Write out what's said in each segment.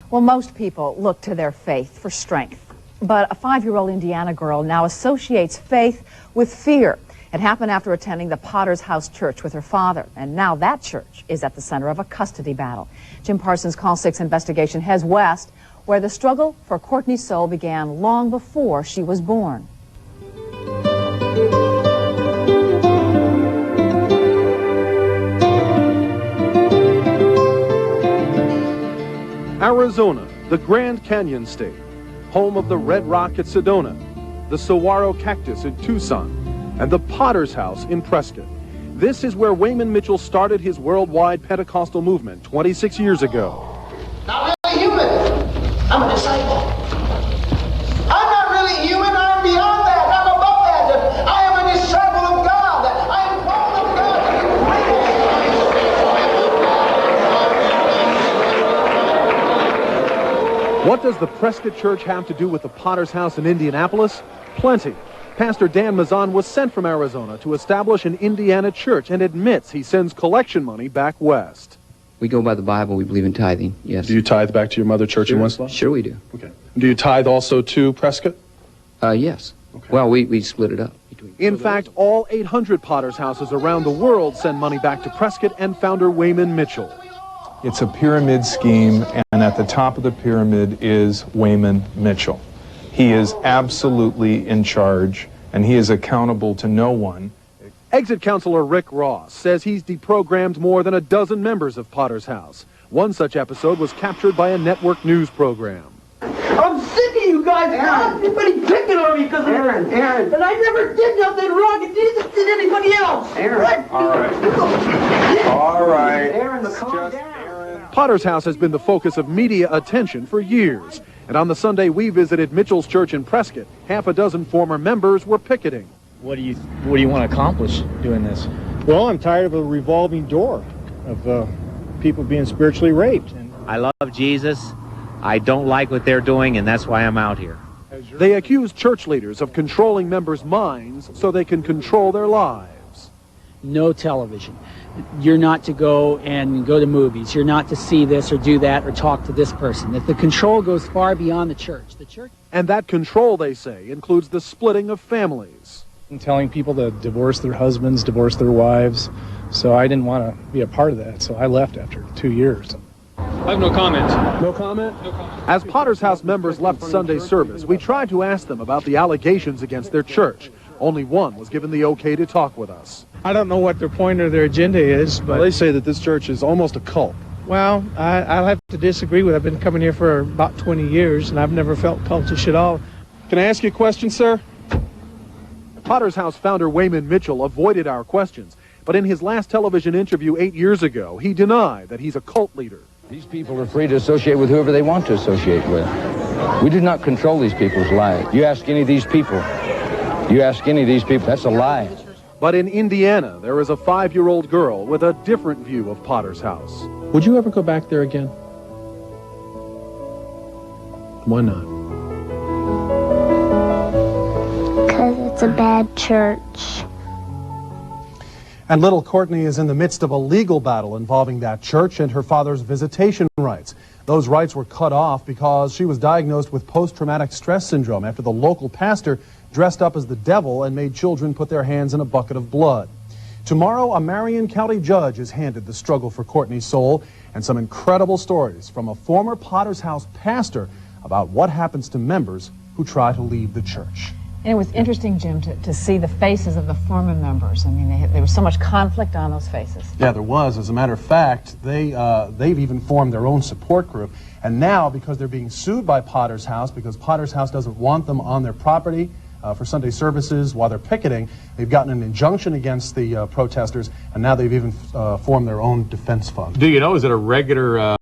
Well, most people look to their faith for strength. But a 5-year-old Indiana girl now associates faith with fear. It happened after attending the Potter's House Church with her father. And now that church is at the center of a custody battle. Jim Parsons' Call 6 investigation heads west, where the struggle for Courtney's soul began long before she was born. Arizona, the Grand Canyon State, home of the Red Rock at Sedona, the saguaro cactus in Tucson, and the Potter's House in Prescott. This is where Wayman Mitchell started his worldwide Pentecostal movement 26 years ago. Not really human. I'm a disciple. I'm not really human. I'm beyond that. I'm above that. I am a disciple of God. I am called of God. What does the Prescott Church have to do with the Potter's House in Indianapolis? Plenty. Pastor Dan Mazan was sent from Arizona to establish an Indiana church and admits he sends collection money back west. We go by the Bible. We believe in tithing, yes. Do you tithe back to your mother church in Westlaw? Sure we do. Okay. Do you tithe also to Prescott? Yes. Okay. Well, we split it up. In fact, all 800 Potter's houses around the world send money back to Prescott and founder Wayman Mitchell. It's a pyramid scheme, and at the top of the pyramid is Wayman Mitchell. He is absolutely in charge, and he is accountable to no one. Exit counselor Rick Ross says he's deprogrammed more than a dozen members of Potter's House. One such episode was captured by a network news program. I'm sick of you guys. Everybody picking on me because of Aaron. And I never did nothing wrong, and neither did anybody else. Aaron, right? All right. Aaron, calm down. Potter's House has been the focus of media attention for years. And on the Sunday we visited Mitchell's church in Prescott, half a dozen former members were picketing. What do you want to accomplish doing this? Well, I'm tired of a revolving door of people being spiritually raped. I love Jesus. I don't like what they're doing, and that's why I'm out here. They accuse church leaders of controlling members' minds so they can control their lives. No television. You're not to go to movies. You're not to see this or do that or talk to this person. That the control goes far beyond the church. And that control, they say, includes the splitting of families. And telling people to divorce their husbands, divorce their wives. So I didn't want to be a part of that, so I left after 2 years. I have no comment. No comment? As Potter's House members left Sunday service, we tried to ask them about the allegations against their church. Only one was given the okay to talk with us. I don't know what their point or their agenda is, but... Well, they say that this church is almost a cult. Well, I'll have to disagree with it. I've been coming here for about 20 years, and I've never felt cultish at all. Can I ask you a question, sir? Potter's House founder Wayman Mitchell avoided our questions, but in his last television interview 8 years ago, he denied that he's a cult leader. These people are free to associate with whoever they want to associate with. We do not control these people's lives. You ask any of these people, that's a lie. But in Indiana, there is a 5-year-old girl with a different view of Potter's House. Would you ever go back there again? Why not? Because it's a bad church. And little Courtney is in the midst of a legal battle involving that church and her father's visitation rights. Those rights were cut off because she was diagnosed with post-traumatic stress syndrome after the local pastor dressed up as the devil and made children put their hands in a bucket of blood. Tomorrow, a Marion County judge is handed the struggle for Courtney's soul and some incredible stories from a former Potter's House pastor about what happens to members who try to leave the church. And it was interesting, Jim, to see the faces of the former members. I mean, there was so much conflict on those faces. Yeah, there was. As a matter of fact, they've even formed their own support group. And now, because they're being sued by Potter's House, because Potter's House doesn't want them on their property for Sunday services while they're picketing, they've gotten an injunction against the protesters, and now they've even formed their own defense fund. Do you know, is it a regular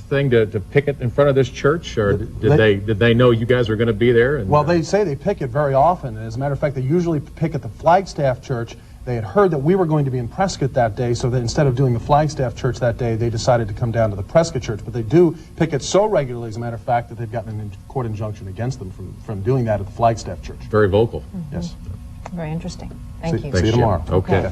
thing to picket in front of this church, or did they know you guys were going to be there? And, well, they say they picket very often. As a matter of fact, they usually picket the Flagstaff Church. They had heard that we were going to be in Prescott that day, so that instead of doing the Flagstaff Church that day, they decided to come down to the Prescott Church. But they do picket so regularly, as a matter of fact, that they've gotten a court injunction against them from doing that at the Flagstaff Church. Very vocal. Mm-hmm. Yes. Very interesting. Thank you. See you tomorrow. Okay.